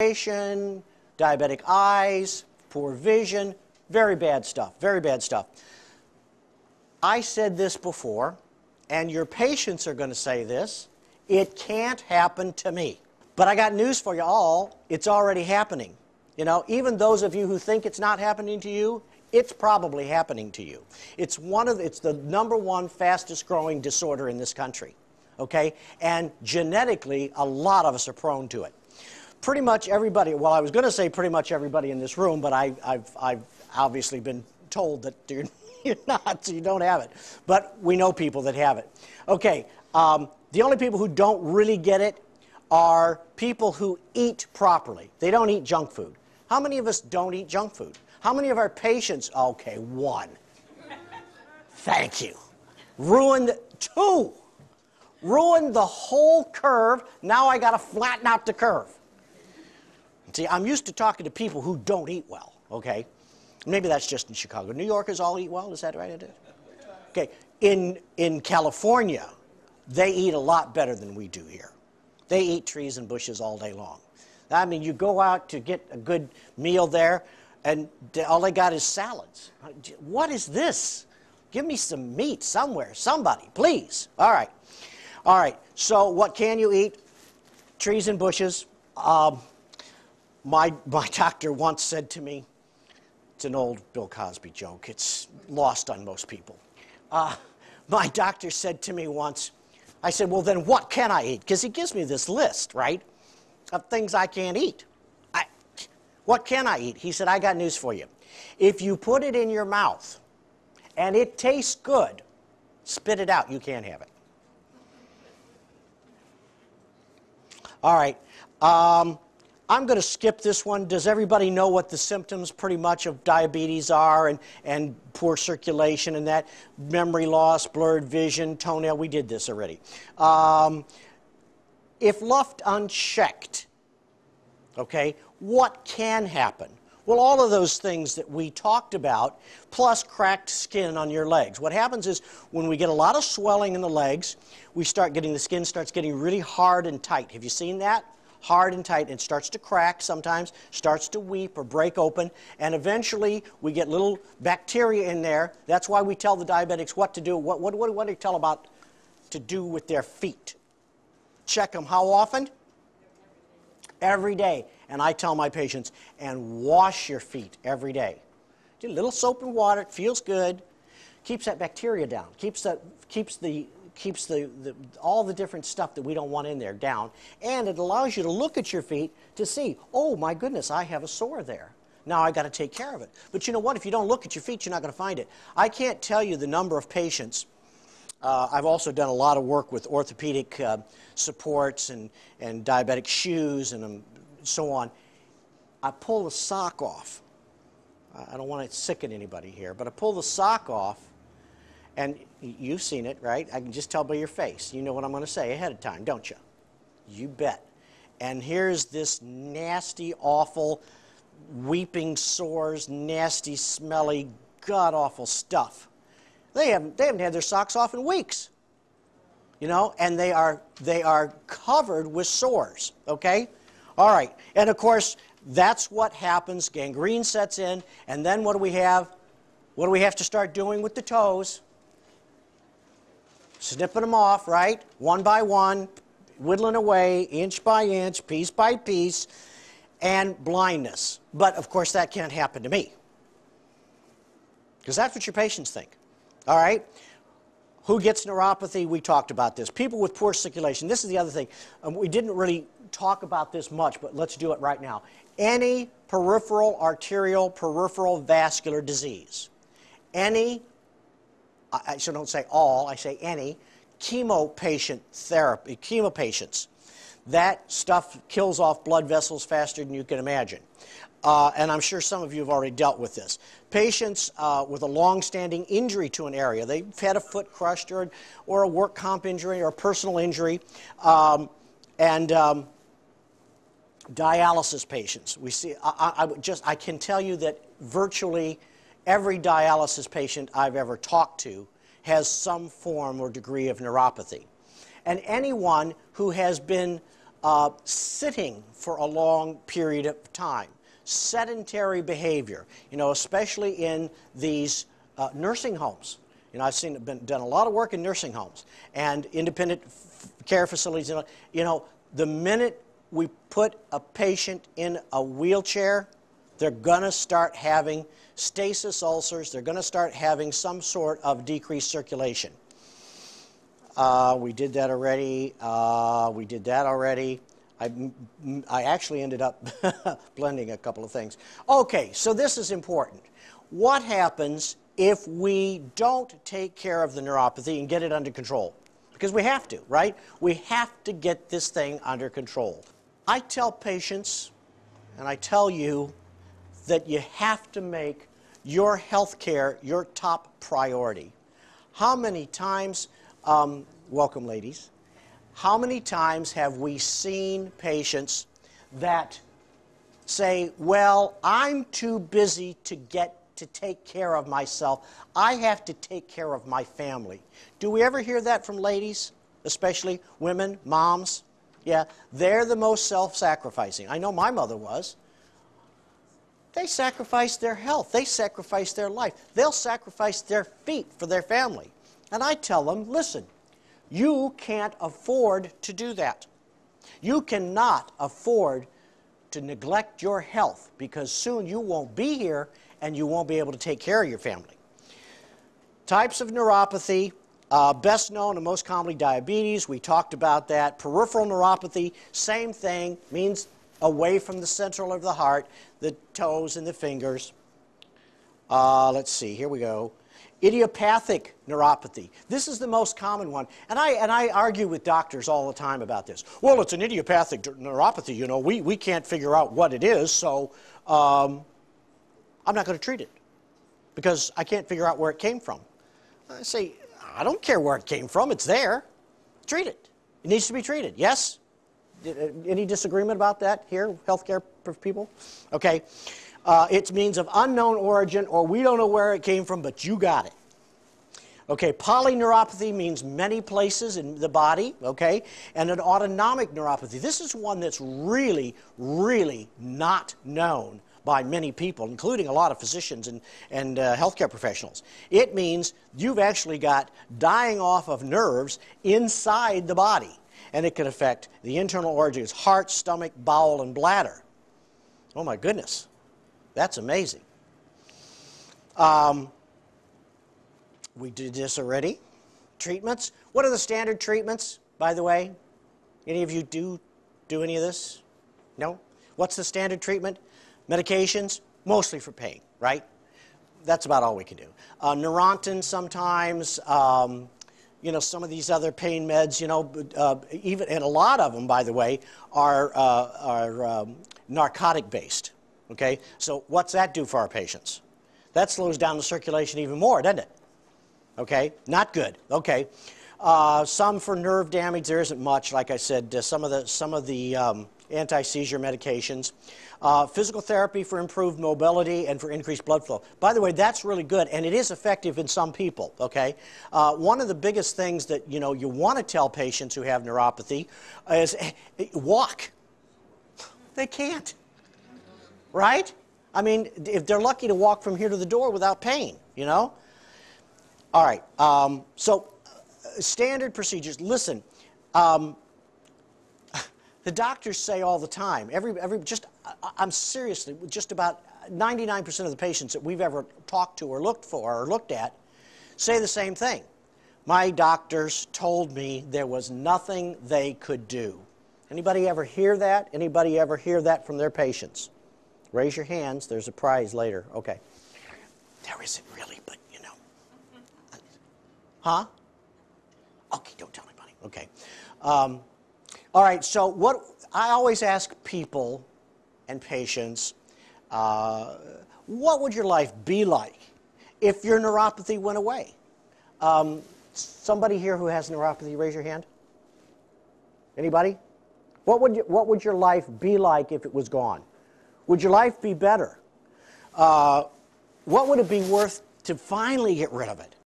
Diabetic eyes, poor vision, very bad stuff, very bad stuff. I said this before, and your patients are going to say this, it can't happen to me. But I got news for you all, it's already happening. You know, even those of you who think it's not happening to you, it's probably happening to you. It's the #1 fastest growing disorder in this country, okay? And genetically, a lot of us are prone to it. Pretty much everybody, well, I was going to say pretty much everybody in this room, but I've obviously been told that you're not, so you don't have it. But we know people that have it. Okay, the only people who don't really get it are people who eat properly. They don't eat junk food. How many of us don't eat junk food? How many of our patients, okay, 1. Thank you. Ruined 2. Ruined the whole curve. Now I got to flatten out the curve. See, I'm used to talking to people who don't eat well, okay? Maybe that's just in Chicago. New Yorkers all eat well, is that right? Okay, in California, they eat a lot better than we do here. They eat trees and bushes all day long. I mean, you go out to get a good meal there, and all they got is salads. What is this? Give me some meat somewhere, somebody, please. All right. All right, so what can you eat? Trees and bushes. My doctor once said to me, it's an old Bill Cosby joke, it's lost on most people. My doctor said to me once, I said, well, then what can I eat? Because he gives me this list, right, of things I can't eat. What can I eat? He said, I got news for you. If you put it in your mouth and it tastes good, spit it out. You can't have it. All right. I'm going to skip this one. Does everybody know what the symptoms pretty much of diabetes are and poor circulation and that? Memory loss, blurred vision, toenail. We did this already. If left unchecked, okay, what can happen? Well, all of those things that we talked about, plus cracked skin on your legs. What happens is when we get a lot of swelling in the legs, the skin starts getting really hard and tight. Have you seen that? Hard and tight, and starts to crack sometimes, starts to weep or break open, and eventually we get little bacteria in there. That's why we tell the diabetics what to do. What do you tell about to do with their feet? Check them how often? Every day. And I tell my patients, and wash your feet every day. Do a little soap and water, it feels good, keeps that bacteria down, keeps all the different stuff that we don't want in there down, and it allows you to look at your feet to see, oh my goodness, I have a sore there. Now I got to take care of it. But you know what? If you don't look at your feet, you're not going to find it. I can't tell you the number of patients. I've also done a lot of work with orthopedic supports and diabetic shoes and so on. I pull the sock off. I don't want to sicken anybody here, but I pull the sock off. And you've seen it, right? I can just tell by your face. You know what I'm going to say ahead of time, don't you? You bet. And here's this nasty, awful, weeping sores, nasty, smelly, god-awful stuff. They haven't had their socks off in weeks. You know, and they are covered with sores, okay? All right. And, of course, that's what happens. Gangrene sets in. And then what do we have? What do we have to start doing with the toes? Snipping them off, right? One by one, whittling away, inch by inch, piece by piece, and blindness. But, of course, that can't happen to me. Because that's what your patients think. All right? Who gets neuropathy? We talked about this. People with poor circulation. This is the other thing. We didn't really talk about this much, but let's do it right now. Any peripheral arterial, peripheral vascular disease. Any, I don't say all, I say any, chemo patients. That stuff kills off blood vessels faster than you can imagine. And I'm sure some of you have already dealt with this. Patients with a long-standing injury to an area. They've had a foot crushed or a work comp injury or a personal injury. Dialysis patients. We see. I can tell you that virtually every dialysis patient I've ever talked to has some form or degree of neuropathy. And anyone who has been sitting for a long period of time, sedentary behavior, especially in these nursing homes. I've done a lot of work in nursing homes and independent care facilities. The minute we put a patient in a wheelchair, they're going to start having stasis ulcers. They're going to start having some sort of decreased circulation. We did that already. We did that already. I actually ended up blending a couple of things. Okay, so this is important. What happens if we don't take care of the neuropathy and get it under control? Because we have to, right? We have to get this thing under control. I tell patients, and I tell you, that you have to make your health care your top priority. How many times, welcome ladies, how many times have we seen patients that say, well, I'm too busy to take care of myself. I have to take care of my family. Do we ever hear that from ladies, especially women, moms? Yeah, they're the most self-sacrificing. I know my mother was. They sacrifice their health. They sacrifice their life. They'll sacrifice their feet for their family. And I tell them, listen, you can't afford to do that. You cannot afford to neglect your health because soon you won't be here and you won't be able to take care of your family. Types of neuropathy, best known and most commonly diabetes. We talked about that. Peripheral neuropathy, same thing, means away from the central of the heart, the toes and the fingers. Let's see, here we go. Idiopathic neuropathy. This is the most common one. And I argue with doctors all the time about this. Well, it's an idiopathic neuropathy, we can't figure out what it is, so I'm not going to treat it because I can't figure out where it came from. I say, I don't care where it came from, it's there. Treat it. It needs to be treated, yes? Any disagreement about that here, healthcare people? Okay. It means of unknown origin, or we don't know where it came from, but you got it. Okay, polyneuropathy means many places in the body, okay? And an autonomic neuropathy. This is one that's really, really not known by many people, including a lot of physicians and healthcare professionals. It means you've actually got dying off of nerves inside the body, and it can affect the internal organs, heart, stomach, bowel, and bladder. Oh my goodness, that's amazing. We did this already. Treatments. What are the standard treatments, by the way? Any of you do any of this? No? What's the standard treatment? Medications, mostly for pain, right? That's about all we can do. Neurontin sometimes, some of these other pain meds, even, and a lot of them, by the way, are narcotic-based, okay? So what's that do for our patients? That slows down the circulation even more, doesn't it? Okay, not good. Okay, some for nerve damage. There isn't much, like I said. Some of the anti-seizure medications, physical therapy for improved mobility and for increased blood flow. By the way, that's really good, and it is effective in some people. Okay, one of the biggest things that you want to tell patients who have neuropathy is walk. They can't, right? I mean, if they're lucky to walk from here to the door without pain, All right, standard procedures. Listen, the doctors say all the time, I'm seriously, just about 99% of the patients that we've ever talked to or looked at say the same thing. My doctors told me there was nothing they could do. Anybody ever hear that? Anybody ever hear that from their patients? Raise your hands. There's a prize later. Okay. There isn't really, but Huh? Okay, don't tell anybody. Okay. All right, so what I always ask people and patients, what would your life be like if your neuropathy went away? Somebody here who has neuropathy, raise your hand. Anybody? What would your life be like if it was gone? Would your life be better? What would it be worth to finally get rid of it?